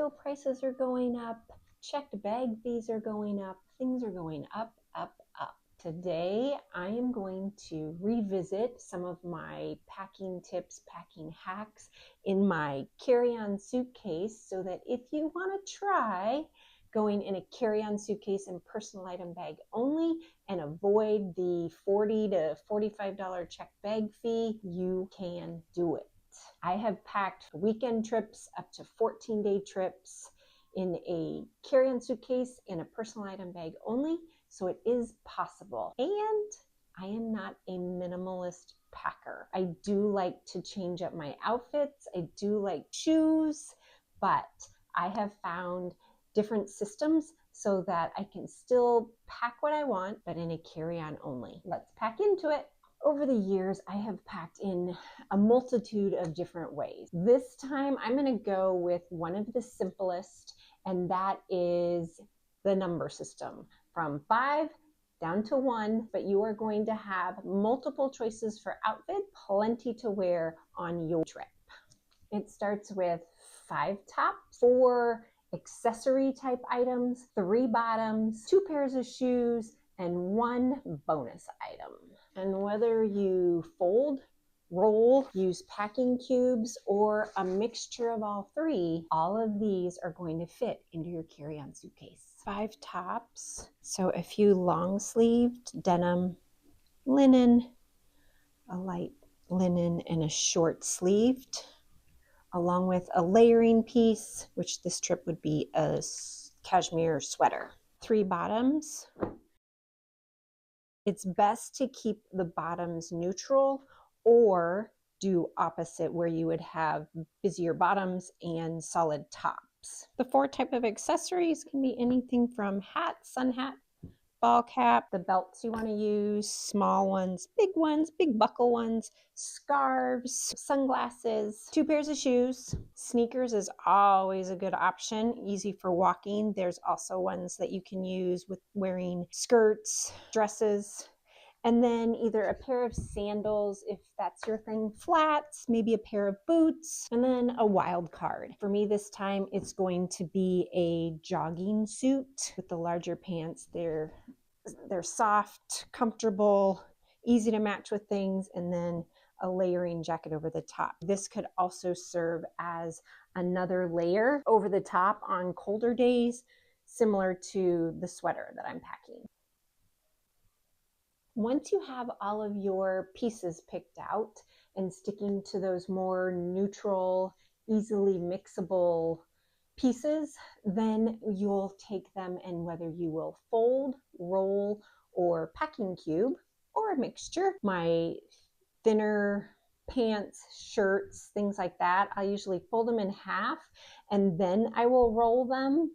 oil prices are going up, checked bag fees are going up, things are going up, up, up. Today, I am going to revisit some of my packing tips, packing hacks in my carry-on suitcase so that if you want to try going in a carry-on suitcase and personal item bag only and avoid the $40 to $45 check bag fee, you can do it. I have packed weekend trips up to 14-day trips in a carry-on suitcase and a personal item bag only, so it is possible. And I am not a minimalist packer. I do like to change up my outfits. I do like shoes, but I have found different systems so that I can still pack what I want, but in a carry-on only. Let's pack into it. Over the years, I have packed in a multitude of different ways. This time, I'm going to go with one of the simplest, and that is the number system from 5 down to 1, but you are going to have multiple choices for outfit, plenty to wear on your trip. It starts with 5 tops, 4 accessory type items, 3 bottoms, 2 pairs of shoes, and 1 bonus item. And whether you fold, roll, use packing cubes, or a mixture of all 3, all of these are going to fit into your carry-on suitcase. 5 tops, so a few long-sleeved denim, linen, a light linen, and a short-sleeved, along with a layering piece, which this trip would be a cashmere sweater. 3 bottoms. It's best to keep the bottoms neutral or do opposite, where you would have busier bottoms and solid tops. The 4 type of accessories can be anything from hat, sun hat, ball cap, the belts you want to use, small ones, big buckle ones, scarves, sunglasses, 2 pairs of shoes. Sneakers is always a good option, easy for walking. There's also ones that you can use with wearing skirts, dresses, and then either a pair of sandals if that's your thing, flats, maybe a pair of boots, and then a wild card. For me this time, it's going to be a jogging suit with the larger pants. They're soft, comfortable, easy to match with things, and then a layering jacket over the top. This could also serve as another layer over the top on colder days, similar to the sweater that I'm packing. Once you have all of your pieces picked out and sticking to those more neutral, easily mixable pieces, then you'll take them, and whether you will fold, roll, or packing cube, or a mixture. My thinner pants, shirts, things like that, I usually fold them in half, and then I will roll them,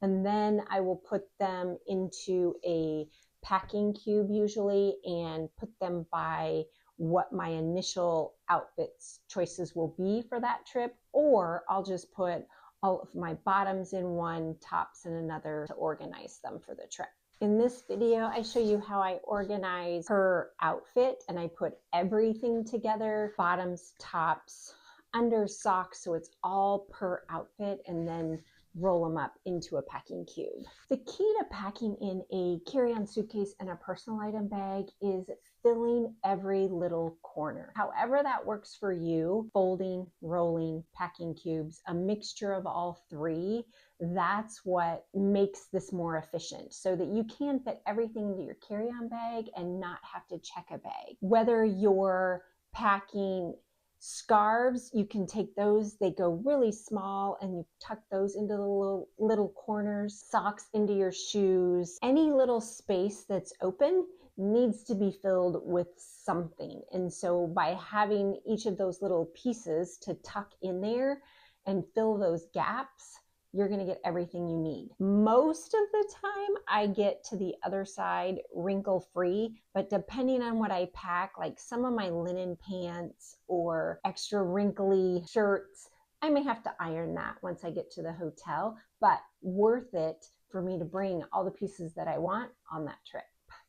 and then I will put them into a packing cube usually and put them by what my initial outfits choices will be for that trip, or I'll just put all of my bottoms in one, tops in another to organize them for the trip. In this video, I show you how I organize per outfit, and I put everything together, bottoms, tops, under socks, so it's all per outfit, and then roll them up into a packing cube. The key to packing in a carry-on suitcase and a personal item bag is filling every little corner. However that works for you, folding, rolling, packing cubes, a mixture of all 3, that's what makes this more efficient, so that you can fit everything into your carry-on bag and not have to check a bag. Whether you're packing scarves, you can take those, they go really small, and you tuck those into the little corners. Socks into your shoes. Any little space that's open needs to be filled with something. And so by having each of those little pieces to tuck in there and fill those gaps, you're going to get everything you need. Most of the time, I get to the other side wrinkle-free, but depending on what I pack, like some of my linen pants or extra wrinkly shirts, I may have to iron that once I get to the hotel, but worth it for me to bring all the pieces that I want on that trip.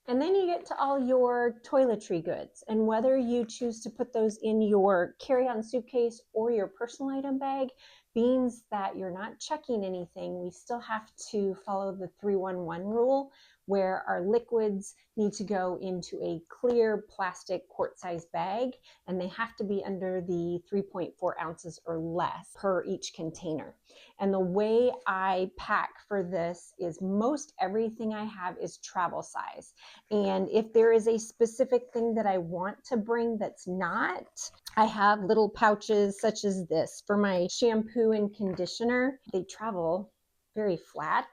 And then you get to all your toiletry goods, and whether you choose to put those in your carry-on suitcase or your personal item bag, means that you're not checking anything. We still have to follow the 3-1-1 rule, where our liquids need to go into a clear plastic quart-sized bag, and they have to be under the 3.4 ounces or less per each container. And the way I pack for this is most everything I have is travel size. And if there is a specific thing that I want to bring that's not, I have little pouches such as this for my shampoo and conditioner. They travel very flat,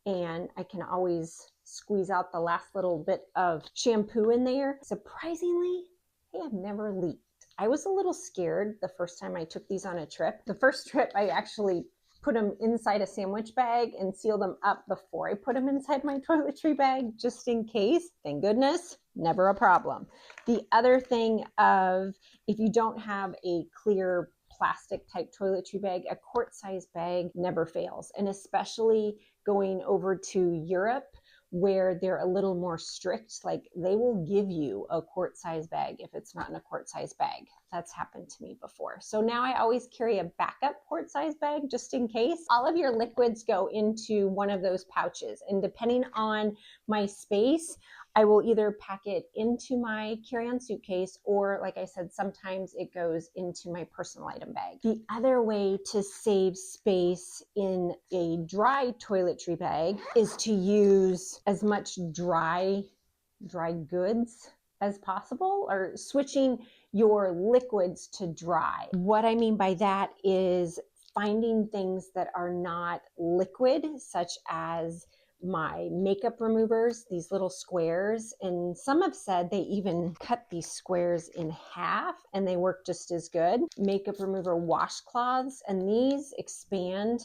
and I can always squeeze out the last little bit of shampoo in there. Surprisingly, they have never leaked. I was a little scared the first time I took these on a trip. The first trip, I actually put them inside a sandwich bag and seal them up before I put them inside my toiletry bag, just in case. Thank goodness, never a problem. The other thing of, if you don't have a clear plastic type toiletry bag, a quart-sized bag never fails. And especially going over to Europe, where they're a little more strict, like they will give you a quart-sized bag if it's not in a quart-sized bag. That's happened to me before. So now I always carry a backup quart-sized bag just in case. All of your liquids go into one of those pouches, and depending on my space, I will either pack it into my carry-on suitcase, or like I said, sometimes it goes into my personal item bag. The other way to save space in a dry toiletry bag is to use as much dry goods as possible, or switching your liquids to dry. What I mean by that is finding things that are not liquid, such as my makeup removers, these little squares, and some have said they even cut these squares in half and they work just as good. Makeup remover washcloths, and these expand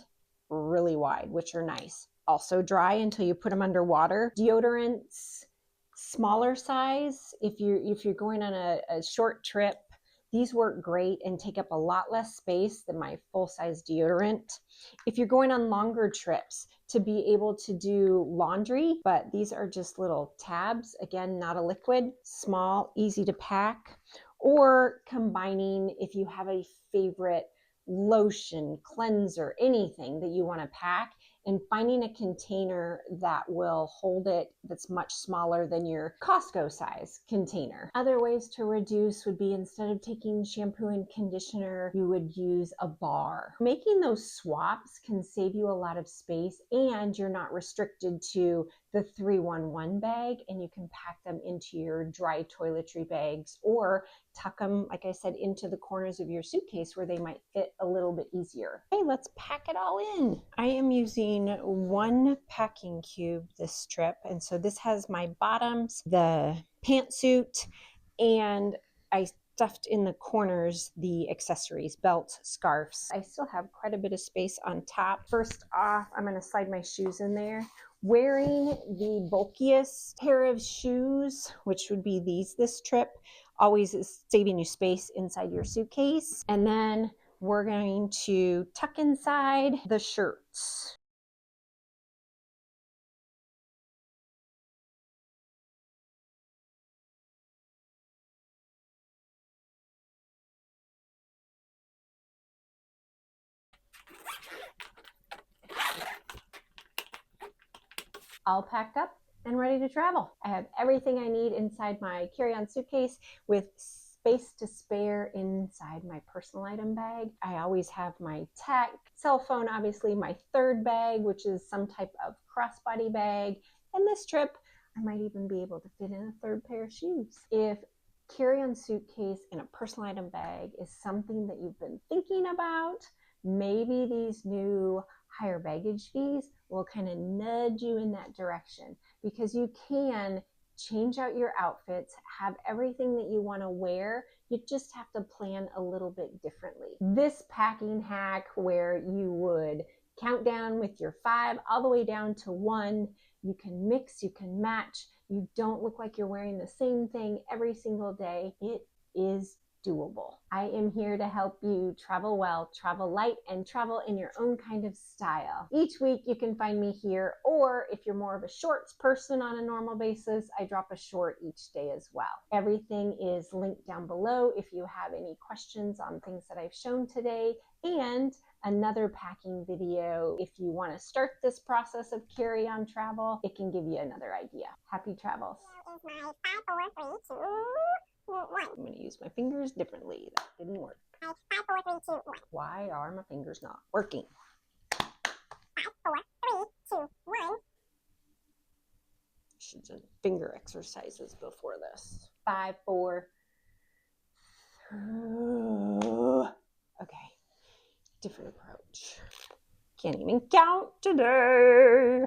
really wide, which are nice. Also dry until you put them under water. Deodorants, smaller size, if you're going on a short trip, these work great and take up a lot less space than my full-size deodorant. If you're going on longer trips, to be able to do laundry, but these are just little tabs, again, not a liquid, small, easy to pack. Or combining, if you have a favorite lotion, cleanser, anything that you want to pack, and finding a container that will hold it that's much smaller than your Costco size container. Other ways to reduce would be, instead of taking shampoo and conditioner, you would use a bar. Making those swaps can save you a lot of space, and you're not restricted to the 3-1-1 bag, and you can pack them into your dry toiletry bags, or tuck them, like I said, into the corners of your suitcase where they might fit a little bit easier. Okay, let's pack it all in. I am using one packing cube this trip, and so this has my bottoms, the pantsuit, and I stuffed in the corners the accessories, belts, scarves. I still have quite a bit of space on top. First off, I'm going to slide my shoes in there. Wearing the bulkiest pair of shoes, which would be these this trip, always is saving you space inside your suitcase. And then we're going to tuck inside the shirts. All packed up and ready to travel. I have everything I need inside my carry-on suitcase, with space to spare inside my personal item bag. I always have my tech, cell phone, obviously, my third bag, which is some type of crossbody bag. And this trip, I might even be able to fit in a third pair of shoes. If carry-on suitcase and a personal item bag is something that you've been thinking about, maybe these new higher baggage fees will kind of nudge you in that direction, because you can change out your outfits, have everything that you want to wear. You just have to plan a little bit differently. This packing hack, where you would count down with your 5 all the way down to 1, you can mix, you can match, you don't look like you're wearing the same thing every single day. It is doable. I am here to help you travel well, travel light, and travel in your own kind of style. Each week you can find me here, or if you're more of a shorts person on a normal basis, I drop a short each day as well. Everything is linked down below if you have any questions on things that I've shown today, and another packing video. If you want to start this process of carry-on travel, it can give you another idea. Happy travels. Is my 5, 4, 3, 2, 1. I'm going to use my fingers differently. That didn't work. 5, 4, 3, 2, 1. Why are my fingers not working? 5, 4, 3, 2, 1. Should do finger exercises before this. 5, 4. Okay, different approach. Can't even count today.